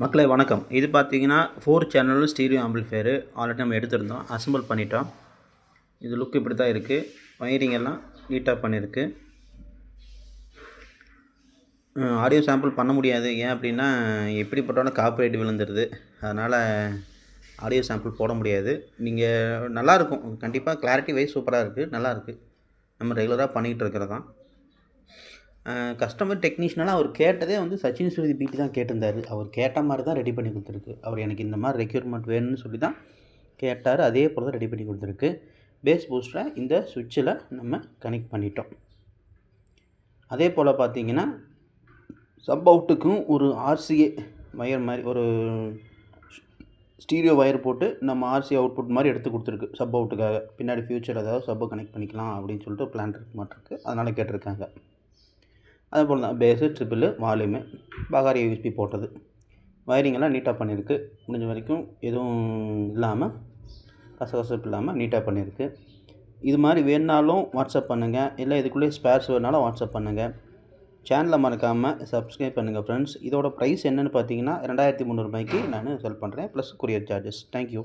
மக்களே வணக்கம். இது பார்த்தீங்கன்னா 4 சேனல் ஸ்டீரியோ ஆம்பிளிஃபையரு ஆல்ரெடி நம்ம எடுத்திருந்தோம், அசெம்பிள் பண்ணிட்டோம். இது லுக் இப்படி தான் இருக்குது. வயரிங் எல்லாம் நீட்டாக பண்ணியிருக்கு. ஆடியோ சாம்பிள் பண்ண முடியாது. ஏன் அப்படின்னா எப்படி போட்டாலும் காப்பிரைட் விழுந்துடுது. அதனால் ஆடியோ சாம்பிள் போட முடியாது. நீங்கள் நல்லாயிருக்கும், கண்டிப்பாக கிளாரிட்டி வைஸ் சூப்பராக இருக்குது, நல்லாயிருக்கு. நம்ம ரெகுலராக பண்ணிக்கிட்டு இருக்கிறது தான். கஸ்டமர் டெக்னீஷியனாக அவர் கேட்டதே வந்து சச்சின் ஸ்ருதி பீட்டி தான் கேட்டிருந்தார். அவர் கேட்ட மாதிரி தான் ரெடி பண்ணி கொடுத்துருக்கு. அவர் எனக்கு இந்த மாதிரி ரெக்யூர்மெண்ட் வேணும்னு சொல்லி தான் கேட்டார். அதே போல் தான் ரெடி பண்ணி கொடுத்துருக்கு. பேஸ் பூஸ்டரை இந்த சுவிட்சில் நம்ம கனெக்ட் பண்ணிட்டோம். அதே போல் பார்த்தீங்கன்னா சப் அவுட்டுக்கும் ஒரு ஆர்சிஏ வயர் மாதிரி ஒரு ஸ்டீரியோ வயர் போட்டு நம்ம ஆர்சி அவுட்புட் மாதிரி எடுத்து கொடுத்துருக்கு. சப் அவுட்டுக்காக பின்னாடி ஃப்யூச்சர் ஏதாவது சப்பை கனெக்ட் பண்ணிக்கலாம் அப்படின்னு சொல்லிட்டு பிளான் இருக்க மாட்டிருக்கு. அதனால் கேட்டிருக்காங்க. அதே போல் தான் பேஸு, ட்ரிபிள், வால்யூமு, பகாரி யூஎஸ்பி போட்டது. வயரிங்கெல்லாம் நீட்டாக பண்ணியிருக்கு. முடிஞ்ச வரைக்கும் எதுவும் இல்லாமல் கசகசப்பு இல்லாமல் நீட்டாக பண்ணியிருக்கு. இது மாதிரி வேணுனாலும் வாட்ஸ்அப் பண்ணுங்கள், இல்லை இதுக்குள்ளே ஸ்பேர்ஸ் வேணுனாலும் வாட்ஸ்அப் பண்ணுங்கள். சேனலை மறக்காமல் சப்ஸ்கிரைப் பண்ணுங்கள் ஃப்ரெண்ட்ஸ். இதோட ப்ரைஸ் என்னென்னு பார்த்தீங்கன்னா 2300 ரூபாய்க்கு நான் செல் பண்ணுறேன், ப்ளஸ் கொரியர் சார்ஜஸ். தேங்க்யூ.